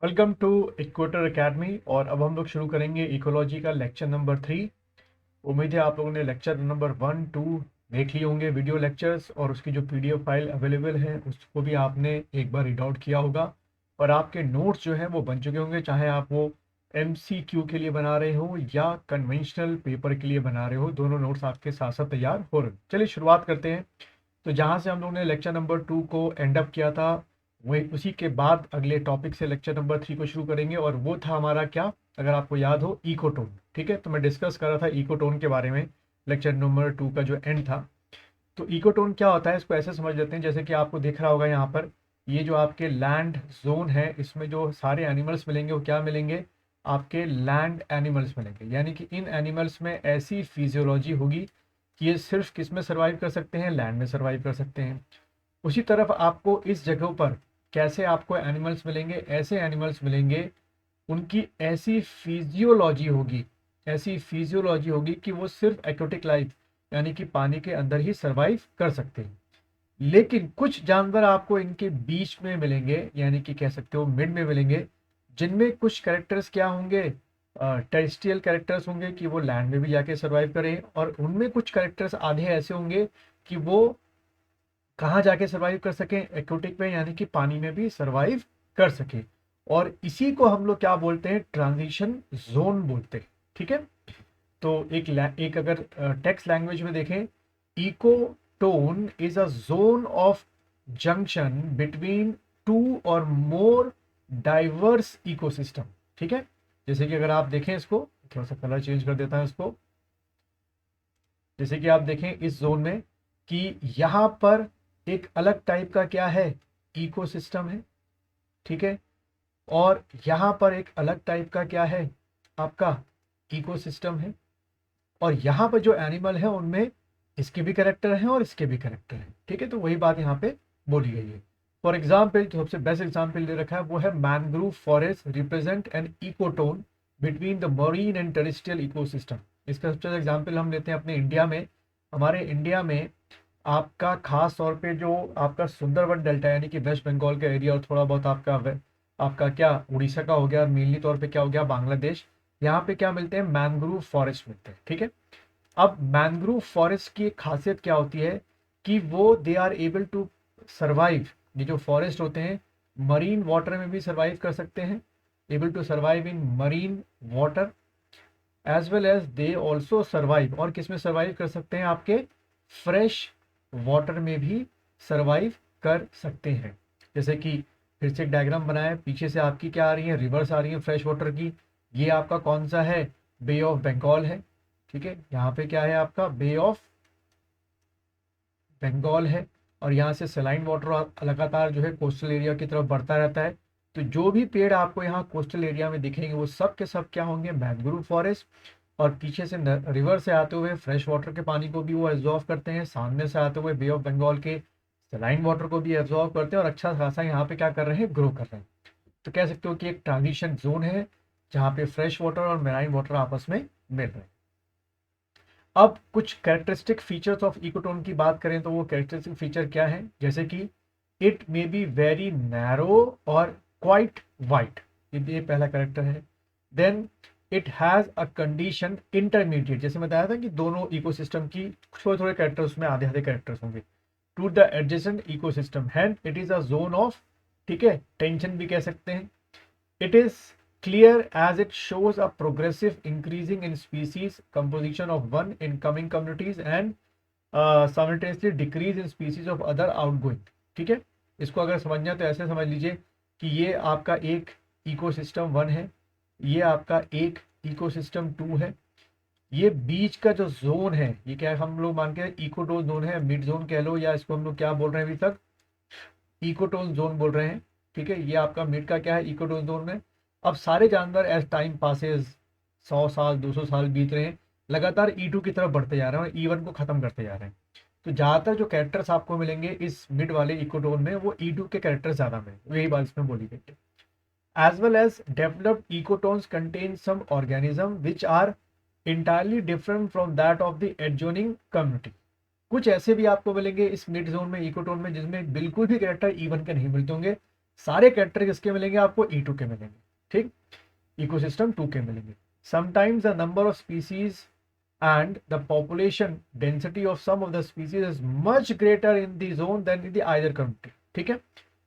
Welcome to equator academy. और अब हम लोग शुरू करेंगे इकोलॉजी का लेक्चर नंबर 3। उम्मीद है आप लोगों ने लेक्चर नंबर 1, 2 देख लिए होंगे वीडियो लेक्चर्स, और उसकी जो पीडीएफ फाइल अवेलेबल है उसको भी आपने एक बार रीड आउट किया होगा। और आपके नोट्स जो हैं वो बन चुके होंगे, चाहे आप वो एमसीक्यू के लिए बना रहे हो या कन्वेंशनल पेपर के लिए बना रहे हो, दोनों नोट्स आपके साथ साथ तैयार हो रहे हैं। चलिए शुरुआत करते हैं। तो जहाँ से हम लोगों ने लेक्चर नंबर 2 को एंड अप किया था, वही उसी के बाद अगले टॉपिक से लेक्चर नंबर 3 को शुरू करेंगे। और वो था हमारा क्या, अगर आपको याद हो, इकोटोन। ठीक है, तो मैं डिस्कस कर रहा था इकोटोन के बारे में, लेक्चर नंबर 2 का जो एंड था। तो इकोटोन क्या होता है, इसको ऐसे समझ लेते हैं। जैसे कि आपको दिख रहा होगा यहाँ पर, ये जो आपके लैंड जोन है, इसमें जो सारे एनिमल्स मिलेंगे वो क्या मिलेंगे, आपके लैंड एनिमल्स मिलेंगे। यानी कि इन एनिमल्स में ऐसी फिजियोलॉजी होगी कि ये सिर्फ किस में सर्वाइव कर सकते हैं, लैंड में सर्वाइव कर सकते हैं। उसी तरफ आपको इस जगह पर कैसे आपको एनिमल्स मिलेंगे, ऐसे एनिमल्स मिलेंगे, उनकी ऐसी फिजियोलॉजी होगी कि वो सिर्फ एक्वेटिक लाइफ यानी कि पानी के अंदर ही सर्वाइव कर सकते हैं। लेकिन कुछ जानवर आपको इनके बीच में मिलेंगे, यानी कि कह सकते हो मिड में मिलेंगे, जिनमें कुछ कैरेक्टर्स क्या होंगे, टेरेस्ट्रियल कैरेक्टर्स होंगे कि वो लैंड में भी जाके सर्वाइव करें, और उनमें कुछ कैरेक्टर्स आधे ऐसे होंगे कि वो कहाँ जाके सर्वाइव कर सकें, एक्वेटिक में यानी कि पानी में भी सर्वाइव कर सके। और इसी को हम लोग क्या बोलते हैं, ट्रांजिशन जोन बोलते हैं। ठीक है, तो एक अगर टेक्स्ट लैंग्वेज में देखें, ecotone is a zone of junction between two और मोर डाइवर्स इकोसिस्टम। ठीक है, जैसे कि अगर आप देखें, इसको थोड़ा सा कलर चेंज कर देता है इसको। जैसे कि आप देखें इस जोन में कि यहाँ पर एक अलग टाइप का क्या है, इकोसिस्टम है। ठीक है, और यहाँ पर एक अलग टाइप का क्या है, आपका इकोसिस्टम है। और यहाँ पर जो एनिमल है उनमें इसके भी करेक्टर हैं और इसके भी करेक्टर हैं। ठीक है, तो वही बात यहाँ पे बोली गई है। फॉर एग्जाम्पल, जो सबसे बेस्ट एग्जाम्पल दे रखा है वो है mangrove forest represent N ecotone between the marine and terrestrial ecosystem. इसका सबसे एग्जाम्पल हम लेते हैं अपने इंडिया में। हमारे इंडिया में आपका खास तौर पे जो आपका सुंदरवन डेल्टा यानी कि वेस्ट बंगाल का एरिया, और थोड़ा बहुत आपका क्या उड़ीसा का हो गया, और मेनली तौर पे क्या हो गया, बांग्लादेश। यहाँ पे क्या मिलते हैं, मैनग्रोव फॉरेस्ट मिलते हैं। ठीक है, अब मैनग्रोव फॉरेस्ट की एक खासियत क्या होती है कि वो they are able to survive. ये जो फॉरेस्ट होते हैं मरीन वाटर में भी सर्वाइव कर सकते हैं, able to survive in marine water, as well as they also survive, और किस में सर्वाइव कर सकते हैं, आपके फ्रेश वाटर में भी सर्वाइव कर सकते हैं। जैसे कि फिर से एक डायग्राम बनाया है, पीछे से आपकी क्या आ रही है, रिवर्स आ रही है फ्रेश वाटर की। ये आपका कौन सा है, बे ऑफ बंगाल है। ठीक है, यहाँ पे क्या है, आपका बे ऑफ बंगाल है। और यहाँ से सलाइन वाटर लगातार जो है कोस्टल एरिया की तरफ बढ़ता रहता है। तो जो भी पेड़ आपको यहाँ कोस्टल एरिया में दिखेंगे वो सब के सब क्या होंगे, मैंग्रोव फॉरेस्ट। और पीछे से रिवर से आते हुए फ्रेश वाटर के पानी को भी वो एब्जॉर्व करते हैं, सामने से आते हुए बे ऑफ बंगाल के सलाइन वाटर को भी एब्जॉर्व करते हैं, और अच्छा खासा यहाँ पे क्या कर रहे हैं, ग्रो कर रहे हैं। तो कह सकते हो कि एक ट्रांजिशन जोन है जहाँ पे फ्रेश वाटर और मेराइन वाटर आपस में मिल रहे हैं। अब कुछ कैरेक्टरिस्टिक फीचर्स ऑफ इकोटोन की बात करें तो वो कैरेक्टरिस्टिक फीचर क्या है, जैसे कि it may be very narrow और क्वाइट वाइट, ये पहला कैरेक्टर है। Then it has a condition intermediate, जैसे मैं बताया था कि दोनों इकोसिस्टम की थोड़े थोड़े कैरेक्टर्स में आधे आधे कैरेक्टर्स होंगे, to the adjacent ecosystem, hand it is a zone of, ठीक है, टेंशन भी कह सकते हैं। It is clear as it shows a progressive increasing in species composition of one incoming communities and simultaneously decrease in species of other outgoing। ठीक है, इसको अगर समझना तो ऐसे समझ लीजिए कि ये आपका एक इकोसिस्टम 1 है, ये आपका एक इकोसिस्टम 2 है। ये बीच का जो जोन है ये क्या हम लोग मान के इकोटोन जोन है, मिड जोन कह लो, या इसको हम लोग क्या बोल रहे हैं अभी तक, इकोटोन जोन बोल रहे हैं। ठीक है, ये आपका मिड का क्या है, इकोटोन जोन में। अब सारे जानवर एज टाइम पासेज 100 साल 200 साल बीत रहे हैं, लगातार E2 की तरफ बढ़ते जा रहे हैं और E1 को खत्म करते जा रहे हैं। तो ज़्यादातर जो कैरेक्टर्स आपको मिलेंगे इस मिड वाले इकोटोन में वो E2 के कैरेक्टर्स ज़्यादा मिलेंगे, यही बात इसमें बोली गई है। As well as developed ecotones contain some organism which are entirely different from that of the adjoining community. कुछ ऐसे भी आपको मिलेंगे इस मिड जोन में, इकोटोन में, जिसमें बिल्कुल भी कैरेक्टर E1 के नहीं मिलते होंगे, सारे कैरेक्टर किसके मिलेंगे आपको, E2 के मिलेंगे, ठीक, इकोसिस्टम 2 के मिलेंगे। Sometimes the number of species and the population density of some of the species is much greater in the zone than in the either country, ठीक है।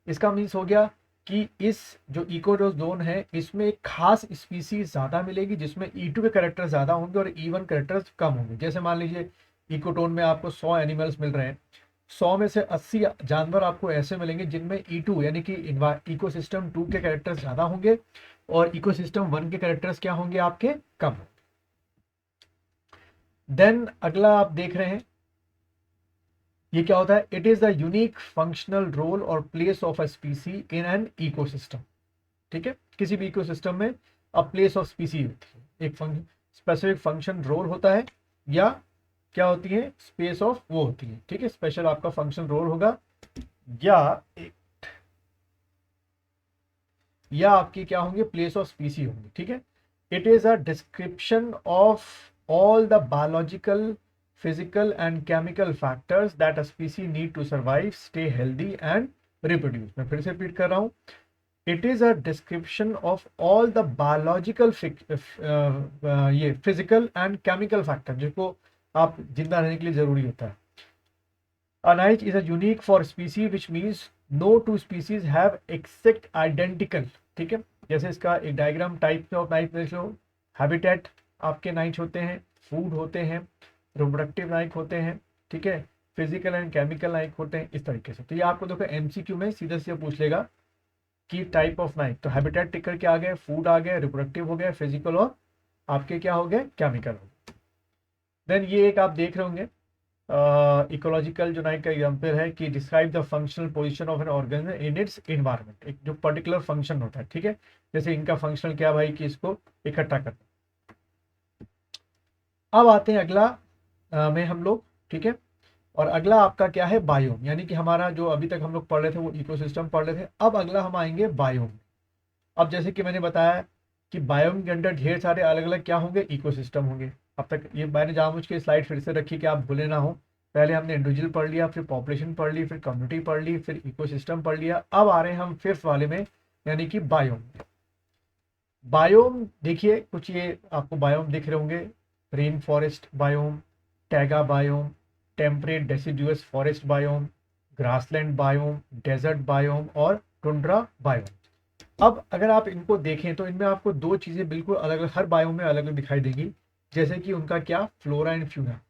इसका मीन्स हो गया कि इस जो इको जोन है इसमें एक खास स्पीसीज ज्यादा मिलेगी जिसमें E2 के कैरेक्टर ज्यादा होंगे और E1 कैरेक्टर्स कम होंगे। जैसे मान लीजिए इकोटोन में आपको 100 एनिमल्स मिल रहे हैं, 100 में से 80 जानवर आपको ऐसे मिलेंगे जिनमें E2 यानी कि इकोसिस्टम 2 के कैरेक्टर्स ज्यादा होंगे और इकोसिस्टम 1 के कैरेक्टर्स क्या होंगे आपके, कम। देन अगला आप देख रहे हैं ये क्या होता है, it is the unique functional role और place of a species in an ecosystem, ठीक है। किसी भी इकोसिस्टम में अ प्लेस ऑफ स्पीसी होती है, एक स्पेसिफिक फंक्शन रोल होता है या क्या होती है, स्पेस ऑफ वो होती है, ठीक है। स्पेशल आपका फंक्शन रोल होगा या आपकी क्या होंगे, प्लेस ऑफ स्पीसी होंगी, ठीक है। It is a description of all the biological, physical and chemical factors that a species need to survive, stay healthy and reproduce। मैं फिर से रिपीट कर रहा हूँ, it is a description of all the biological ये physical and chemical factor जिसको आप जिंदा रहने के लिए जरूरी होता है। A niche is a unique for species which means no two species have exact identical, ठीक है। जैसे इसका एक डायग्राम टाइप ऑफ नाइफ देख लो, हैबिटेट आपके नाइच होते हैं, फूड होते हैं, रिप्रोडक्टिव नाइक होते हैं, ठीक है, फिजिकल एंड केमिकल नाइक होते हैं, इस तरीके से। तो ये आपको देखो एमसीक्यू में सीधा सीधा पूछ लेगा कि टाइप ऑफ नाइक, तो हैबिटेट टिक करके आ गए, फूड आ गए, रिप्रोडक्टिव हो गए, फिजिकल और आपके क्या हो गए, केमिकल हो गए। देन ये एक आप देख रहे होंगे इकोलॉजिकल जो नाइक का एग्जाम्पल है कि describe the functional position of an organism in its environment, एक जो पर्टिकुलर फंक्शन होता है, ठीक है। जैसे इनका फंक्शनल क्या भाई कि इसको इकट्ठा करना। अब आते हैं अगला में हम लोग, ठीक है। और अगला आपका क्या है, बायोम, यानी कि हमारा जो अभी तक हम लोग पढ़ रहे थे वो इकोसिस्टम पढ़ रहे थे, अब अगला हम आएंगे बायोम। अब जैसे कि मैंने बताया कि बायोम के अंदर ढेर सारे अलग अलग क्या होंगे, इकोसिस्टम होंगे। अब तक ये मैंने जानबूझ के स्लाइड फिर से रखी कि आप भूले ना हो, पहले हमने इंडिविजुअल पढ़ लिया, फिर पॉपुलेशन पढ़ ली, फिर कम्युनिटी पढ़ ली, फिर इकोसिस्टम पढ़ लिया। अब आ रहे हैं हम फिफ्थ वाले में, यानी कि बायोम। बायोम देखिए कुछ ये आपको बायोम दिख रहे होंगे, rain forest biome, taiga biome, temperate deciduous forest biome, grassland biome, desert biome और टुंड्रा बायोम। अब अगर आप इनको देखें तो इनमें आपको दो चीजें बिल्कुल अलग अलग, हर बायोम में अलग अलग दिखाई देगी। जैसे कि उनका क्या, फ्लोरा एंड फ्यूना,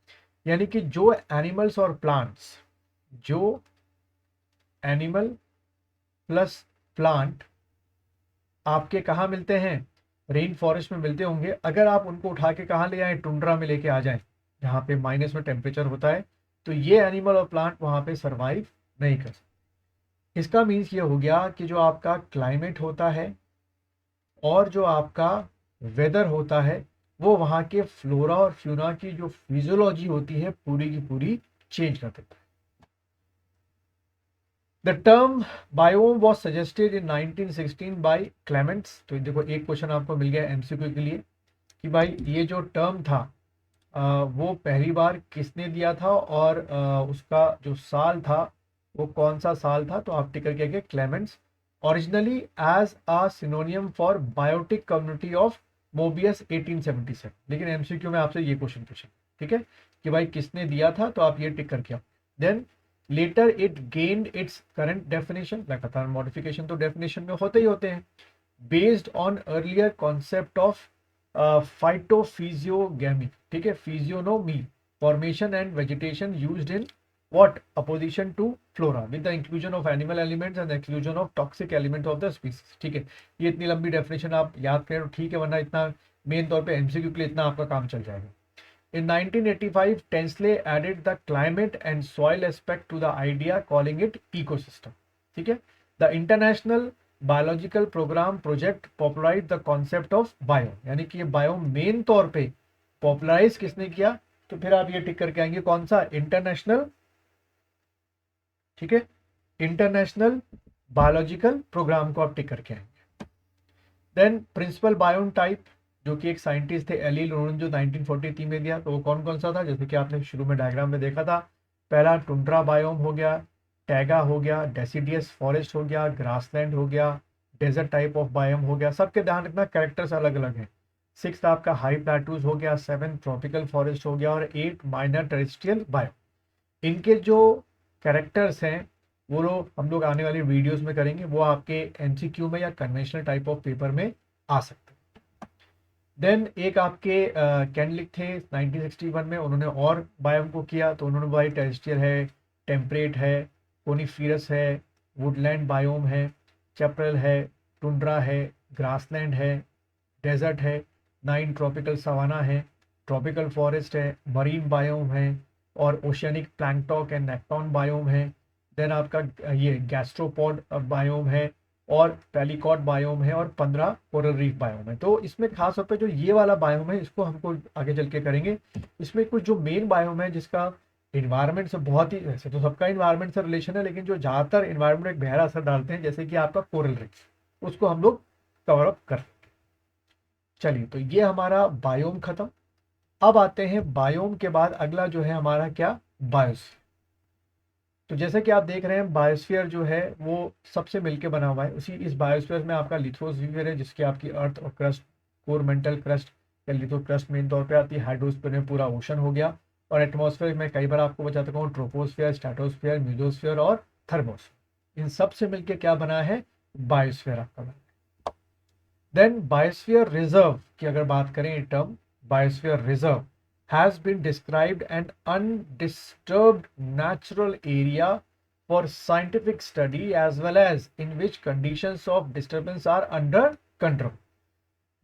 यानी कि जो एनिमल्स और प्लांट्स, जो एनिमल प्लस प्लांट आपके कहाँ मिलते हैं, रेन फॉरेस्ट में मिलते होंगे। अगर आप उनको उठा के कहाँ ले आए, टुंड्रा में लेके आ जाएं जहाँ पे माइनस में टेम्परेचर होता है, तो ये एनिमल और प्लांट वहाँ पे सरवाइव नहीं कर सकते। इसका मीन्स ये हो गया कि जो आपका क्लाइमेट होता है और जो आपका वेदर होता है वो वहाँ के फ्लोरा और फ्यूना की जो फिजियोलॉजी होती है पूरी की पूरी चेंज कर देता है। The term biome was suggested in 1916 by Clements। तो देखो एक क्वेश्चन आपको मिल गया एमसीक्यू के लिए कि भाई ये जो टर्म था वो पहली बार किसने दिया था और उसका जो साल था वो कौन सा साल था, तो आप टिकर क्या, Clements. Originally as a synonym for biotic community of Mobius 1877। लेकिन एमसीक्यू में आपसे ये क्वेश्चन पूछे, ठीक है, कि भाई किसने दिया था, तो आप ये टिक करके आओ। Then later it gained its current definition, लगातार मॉडिफिकेशन तो डेफिनेशन में होते ही होते हैं, based on earlier concept of phytophysiognomy, ठीक है, physiognomy, formation and vegetation used in what opposition to flora with the inclusion of animal elements and the exclusion of toxic element of the species। ठीक है, ये इतनी लंबी definition आप याद करें ठीक है, वरना इतना मेन तौर पे एमसीक्यू के लिए इतना आपका काम चल जाएगा। In 1985, Tensley added the climate and soil aspect to the idea, calling it ecosystem। ठीक है, the International Biological Program project popularized the concept of biome, यानी कि ये biome मेन तौर पे पॉपुलराइज किसने किया, तो फिर आप ये टिक करके आएंगे कौन सा, इंटरनेशनल, ठीक है, इंटरनेशनल बायोलॉजिकल प्रोग्राम को आप टिक करके आएंगे। देन प्रिंसिपल बायोम टाइप, जो कि एक साइंटिस्ट थे एली लोरेन, जो 1943 में दिया, तो वो कौन कौन सा था, जैसे कि आपने शुरू में डायग्राम में देखा था, पहला टुंड्रा बायोम हो गया, टैगा हो गया, डेसिडियस फॉरेस्ट हो गया, ग्रासलैंड हो गया, डेजर्ट टाइप ऑफ बायोम हो गया। सबके ध्यान रखना कैरेक्टर्स अलग अलग हैं। 6 आपका हाई प्लेटूज हो गया, 7 ट्रॉपिकल फॉरेस्ट हो गया और 8 माइनर टेरेस्ट्रियल बायोम। इनके जो कैरेक्टर्स हैं वो लोग हम लोग आने वाली वीडियोस में करेंगे, वो आपके एमसीक्यू में या कन्वेंशनल टाइप ऑफ पेपर में आ सकते हैं। देन एक आपके कैंडलिक थे 1961 में, उन्होंने और बायोम को किया, तो उन्होंने भाई टेरेस्ट्रियल है, टेम्परेट है, कोनिफिरस है, वुडलैंड बायोम है, चैपरल है, टुंड्रा है, ग्रासलैंड है, डेजर्ट है, 9 ट्रॉपिकल सवाना है, ट्रॉपिकल फॉरेस्ट है, मरीन बायोम है और oceanic plankton and nekton biome है। देन आपका ये गैस्ट्रोपॉड बायोम है और पेलिकॉट बायोम है और 15 कोरल रीफ बायोम है। तो इसमें खास तौर पे जो ये वाला बायोम है इसको हमको आगे चल के करेंगे। इसमें कुछ जो मेन बायोम है जिसका इन्वायरमेंट से बहुत ही, वैसे तो सबका इन्वायरमेंट से रिलेशन है, लेकिन जो ज़्यादातर इन्वायरमेंट में एक गहरा असर डालते हैं जैसे कि आपका कोरल रीफ, उसको हम लोग कवर अप कर। चलिए, तो ये हमारा बायोम खत्म। अब आते हैं बायोम के बाद अगला जो है हमारा क्या, बायोस्फीयर। तो जैसे कि आप देख रहे हैं बायोस्फीयर जो है वो सबसे मिलके बना हुआ है। उसी इस बायोस्फीयर में आपका लिथोस्फीयर है जिसकी आपकी अर्थ और क्रस्ट, कोर मेंटल क्रस्ट या लिथो क्रस्ट मेन तौर पे आती है। हाइड्रोस्फीयर में पूरा ओशन हो गया और एटमॉस्फेयर में कई बार आपको बता चुका हूँ, ट्रोपोस्फीयर, स्ट्रेटोस्फीयर, म्यूजोस्फीयर और थर्मोस्फीयर। इन सब से मिलके क्या बना है, बायोस्फीयर आपका बना। देन बायोस्फीयर रिजर्व की अगर बात करें, term biosphere reserve has been described an undisturbed natural area for scientific study as well as in which conditions of disturbance are under control.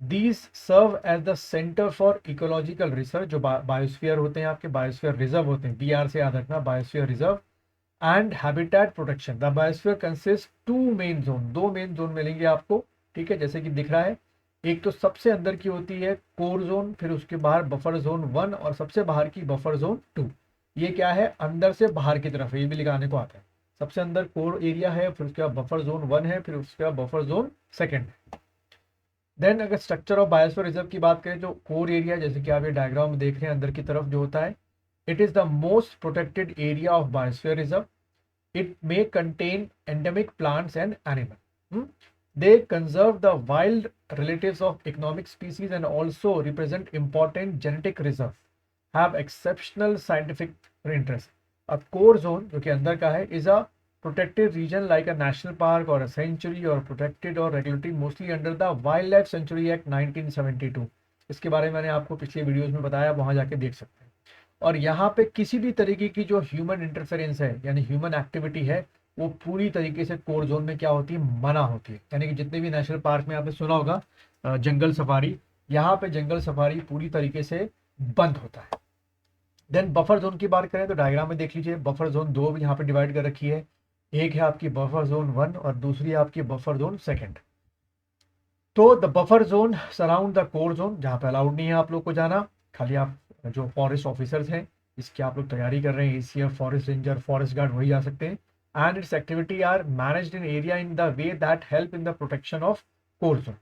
These serve as the center for ecological research। जो biosphere होते हैं आपके, biosphere reserve होते हैं, B R से याद रखना, biosphere reserve and habitat protection. The biosphere consist 2 main zone, 2 main zone मिलेंगे आपको, ठीक है, जैसे कि दिख रहा है। एक तो सबसे अंदर की होती है कोर जोन, फिर उसके बाहर बफर जोन 1 और सबसे बाहर की बफर जोन 2। ये क्या है, अंदर से बाहर की तरफ है, ये भी लिखाने को आता है। सबसे अंदर कोर एरिया है, फिर उसके बाद बफर जोन 1 है, फिर उसके बाद बफर जोन 2 है। देन अगर स्ट्रक्चर ऑफ बायोस्फीयर रिजर्व की बात करें, जो कोर एरिया जैसे कि आप ये डायग्राम में देख रहे हैं अंदर की तरफ जो होता है, it is the most protected area of biosphere reserve. It may contain endemic plants and animals. They conserve the wild relatives of economic species and also represent important genetic reserve. Have exceptional scientific interest. A core zone जो कि अंदर का है is a protected region like a national park or a sanctuary or protected or regulated mostly under the Wildlife Sanctuary Act 1972। इसके बारे में मैंने आपको पिछले वीडियोस में बताया, वहां जाके देख सकते हैं। और यहाँ पे किसी भी तरीके की जो ह्यूमन इंटरफेरेंस है यानी ह्यूमन एक्टिविटी है वो पूरी तरीके से कोर जोन में क्या होती है, मना होती है। यानी कि जितने भी नेशनल पार्क में आपने सुना होगा जंगल सफारी, यहाँ पे जंगल सफारी पूरी तरीके से बंद होता है। देन बफर जोन की बात करें तो डायग्राम में देख लीजिए, बफर जोन 2 भी यहाँ पे डिवाइड कर रखी है। एक है आपकी बफर जोन 1 और दूसरी है आपकी बफर जोन 2। तो the buffer zone surround the core zone, जहाँ पे अलाउड नहीं है आप लोग को जाना, खाली आप जो फॉरेस्ट ऑफिसर्स हैं इसकी आप लोग तैयारी कर रहे हैं, ACF, forest ranger, forest guard, वही जा सकते हैं। And its activity are managed in area in the way that help in the protection of core zone.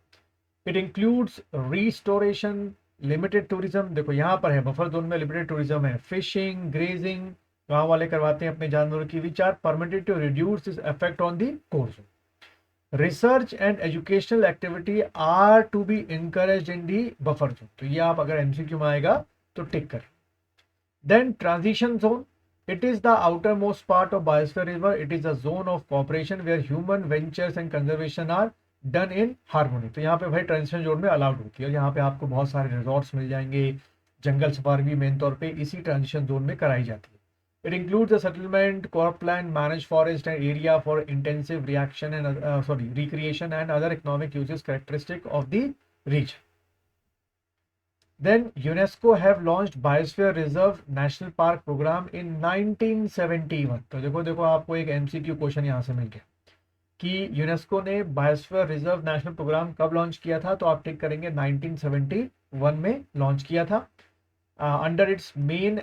It includes restoration, limited tourism. देखो यहाँ पर है बफर जोन में लिमिटेड टूरिज्म है, फिशिंग, ग्रेजिंग, गाँव वाले करवाते हैं अपने जानवरों की, which are permitted to reduce this effect on the core zone. Research and educational activity are to be encourage in the buffer zone. तो ये आप अगर एमसीक्यू में आएगा तो टिक करें। Then transition zone, it is the outermost part of biosphere reserve. It is a zone of cooperation where human ventures and conservation are done in harmony. तो यहाँ पे भाई ट्रांजिशन जोन में allowed होती है और यहाँ पे आपको बहुत सारे रिजॉर्ट्स मिल जाएंगे। जंगल सफारी भी मेन तौर पे इसी ट्रांजिशन जोन में कराई जाती है। It includes a settlement, cropland, managed forest and area for intensive reaction and recreation and other economic uses characteristic of the region. Then UNESCO have launched Biosphere Reserve National Park program in 1971। तो देखो आपको एक MCQ question यहाँ से मिल गया कि UNESCO ने biosphere reserve national programme कब लॉन्च किया था, तो आप टिक करेंगे 1971 में लॉन्च किया था under its man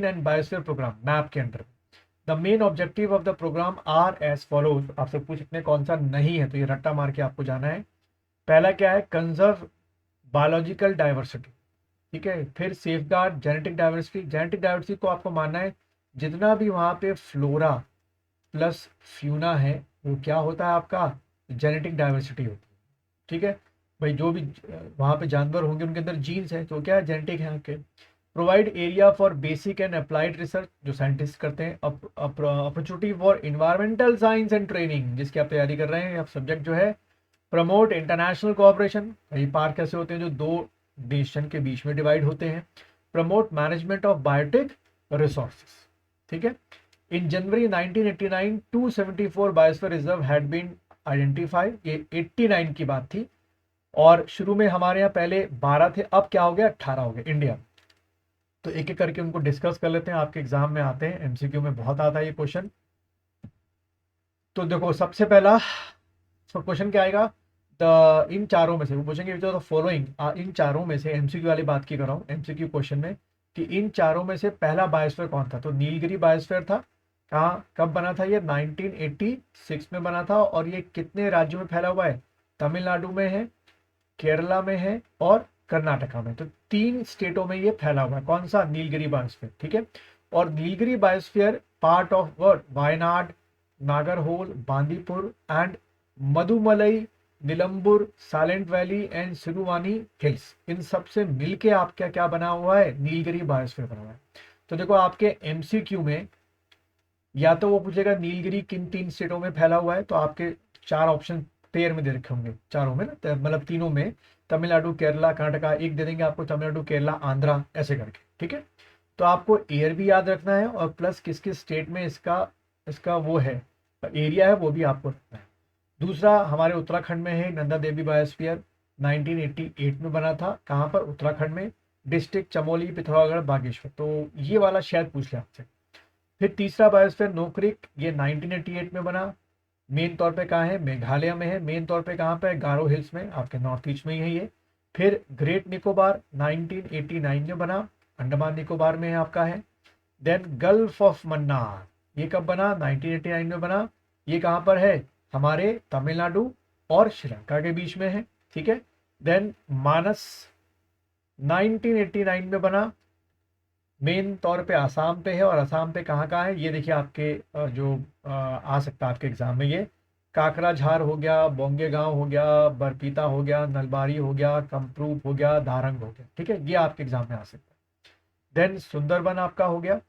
and biosphere programme, map के under. The main objective of the programme are as follows. आपसे पूछ सकते कौन सा नहीं है, तो ये रट्टा मार के आपको जाना है। पहला क्या है, कंजर्व बायोलॉजिकल डाइवर्सिटी, ठीक है। फिर safeguard genetic diversity. Genetic diversity को आपको मानना है जितना भी वहाँ पे फ्लोरा प्लस फ्यूना है वो क्या होता है आपका जेनेटिक डाइवर्सिटी होती है। ठीक है भाई, जो भी वहाँ पे जानवर होंगे उनके अंदर जीन्स है तो क्या है जेनेटिक है आपके। Provide area for basic and applied research जो साइंटिस्ट करते हैं। Opportunity for environmental science and training जिसकी आप तैयारी कर रहे हैं। आप सब्जेक्ट जो है प्रमोट इंटरनेशनल कोऑपरेशन, कई पार्क ऐसे होते हैं जो दो नेशन के बीच में डिवाइड होते हैं। Promote management of biotic resources. ठीक है, in January 1989 274 biosphere reserve had been identified, ये 89 की बात थी। और शुरू में हमारे यहाँ पहले 12 थे, अब क्या हो गया 18 हो गए इंडिया। तो एक एक करके उनको डिस्कस कर लेते हैं, आपके एग्जाम में आते हैं, एमसीक्यू में बहुत आता है ये क्वेश्चन। तो देखो सबसे पहला क्वेश्चन क्या आएगा, इन चारों में से वो पूछेंगे जो फॉलोइंग, इन चारों में से एमसीक्यू वाली बात की कर रहा हूँ एमसीक्यू क्वेश्चन में, कि इन चारों में से पहला बायोस्फीयर कौन था। तो नीलगिरी बायोस्फीयर था, कहाँ कब बना था ये 1986 में बना था। और ये कितने राज्यों में फैला हुआ है, तमिलनाडु में है, केरला में है और कर्नाटका में। तो 3 स्टेटों में ये फैला हुआ है, कौन सा नीलगिरी बायोस्फीयर। ठीक है, और Nilgiri biosphere part of word Wayanad, Nagarhole, Bandipur and Mudumalai, Nilambur, silent valley and Siruvani hills, इन सब से मिलके आपका क्या बना हुआ है, नीलगिरी बायोस्फीयर बना हुआ है। तो देखो आपके एमसीक्यू में या तो वो पूछेगा नीलगिरी किन 3 स्टेटों में फैला हुआ है, तो आपके 4 ऑप्शन पेयर में दे रखे होंगे, चारों में ना, मतलब तीनों में, तमिलनाडु, केरला, कर्नाटका, एक दे देंगे आपको तमिलनाडु, केरला, आंध्रा, ऐसे करके। ठीक है, तो आपको ईयर भी याद रखना है और प्लस किस किस स्टेट में इसका इसका वो है एरिया है वो भी आपको रखना है। दूसरा हमारे उत्तराखंड में है नंदा देवी बायोस्फीयर, 1988 में बना था, कहाँ पर, उत्तराखंड में, डिस्ट्रिक्ट चमोली, पिथौरागढ़, बागेश्वर। तो ये वाला शायद पूछ ले आपसे। फिर तीसरा बायोस्फीयर नोक्रिक, ये 1988 में बना, मेन तौर पे कहाँ है, मेघालय में है, मेन तौर पे कहाँ पे, गारो हिल्स में, आपके नॉर्थ ईस्ट में ही है ये। फिर ग्रेट निकोबार 1989 में बना, अंडमान निकोबार में आपका है। देन गल्फ ऑफ मन्नार, ये कब बना, 1989 में बना, ये कहाँ पर है, हमारे तमिलनाडु और श्रीलंका के बीच में है। ठीक है, देन मानस 1989 में बना, मेन तौर पे आसाम पे है, और आसाम पे कहाँ कहाँ है ये देखिए आपके जो आ सकता है आपके एग्जाम में, ये काकराझार हो गया, बोंगे गांव हो गया, बरपीता हो गया, नलबारी हो गया, कमप्रूप हो गया, दारंग हो गया। ठीक है, ये आपके एग्जाम में आ सकता है। देन सुंदरबन आपका हो गया,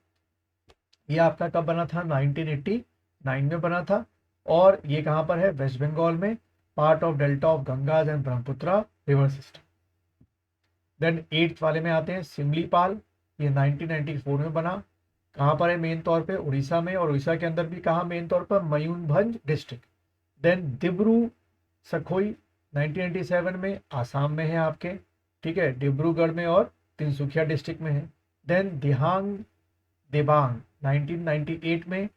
ये आपका कब बना था, 1989 में बना था, और ये कहाँ पर है, वेस्ट बंगाल में, part of delta of Ganges and Brahmaputra river system. Then 8th वाले में आते हैं सिमलीपाल, ये 1994 में बना, कहाँ पर है, मेन तौर पे उड़ीसा में, और उड़ीसा के अंदर भी कहाँ, मेन तौर पर मयूरभंज डिस्ट्रिक्ट। देन दिब्रू सखोई 1997 में आसाम में है आपके। ठीक है, डिब्रूगढ़ में और तिनसुकिया डिस्ट्रिक्ट में है। देन दिहांग देबांग 1998 में,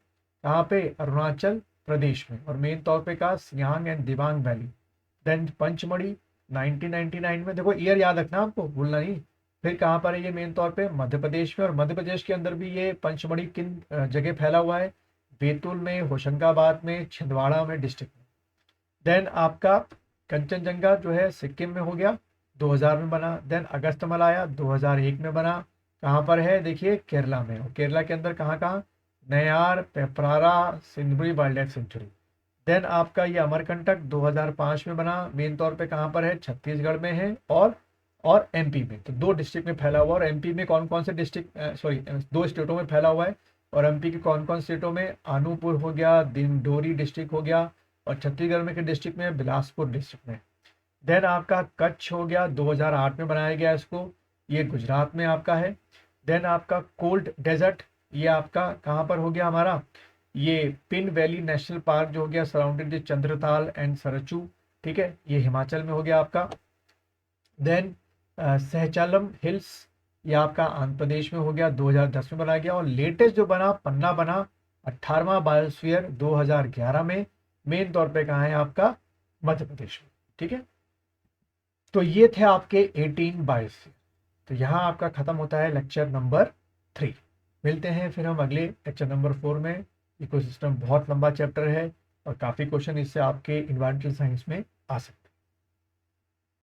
कहाँ पे, अरुणाचल प्रदेश में, और मेन तौर पे कहा Siang and Dibang valley. Then Pachmarhi 1999 में, देखो ईयर याद रखना आपको, भूलना नहीं। फिर कहाँ पर है ये, मेन तौर पे मध्य प्रदेश में, और मध्य प्रदेश के अंदर भी ये पंचमढ़ी किन जगह फैला हुआ है, बैतूल में, होशंगाबाद में, छिंदवाड़ा में डिस्ट्रिक्ट में। देन आपका कंचनजंगा जो है सिक्किम में हो गया, 2000 में बना। देन अगस्तमलाया 2001 में बना, कहाँ पर है, देखिए केरला में, और केरला के अंदर कहाँ कहाँ, Neyyar, Peppara, Shendurney wild life sanctuary. Then आपका ये अमरकंटक 2005 में बना, मेन तौर पे कहाँ पर है, छत्तीसगढ़ में है, और एमपी में। तो 2 डिस्ट्रिक्ट में फैला हुआ, और एमपी में कौन कौन से डिस्ट्रिक्ट, सॉरी 2 स्टेटों में फैला हुआ है, और एमपी के कौन कौन स्टेटों में, अनूपपुर हो गया, दिंडोरी डिस्ट्रिक्ट हो गया, और छत्तीसगढ़ में के डिस्ट्रिक्ट में बिलासपुर डिस्ट्रिक्ट में। देन आपका कच्छ हो गया, 2008 में बनाया गया इसको, ये गुजरात में आपका है। देन आपका कोल्ड डेजर्ट, ये आपका कहाँ पर हो गया हमारा, ये पिन वैली नेशनल पार्क जो हो गया surrounded the Chandratal and Sarchu. ठीक है, ये हिमाचल में हो गया आपका। देन सहचालम हिल्स, ये आपका आंध्र प्रदेश में हो गया, 2010 में बनाया गया। और लेटेस्ट जो बना, पन्ना बना 18वां बायोस्फीयर 2011 में, मेन तौर पे कहाँ है आपका, मध्य प्रदेश में। ठीक है, तो ये थे आपके 18 बायोस्फीयर। तो यहाँ आपका खत्म होता है लेक्चर नंबर 3। मिलते हैं फिर हम अगले लेक्चर नंबर 4 में। इकोसिस्टम बहुत लंबा चैप्टर है और काफ़ी क्वेश्चन इससे आपके इन्वायरमेंटल साइंस में आ सकते हैं।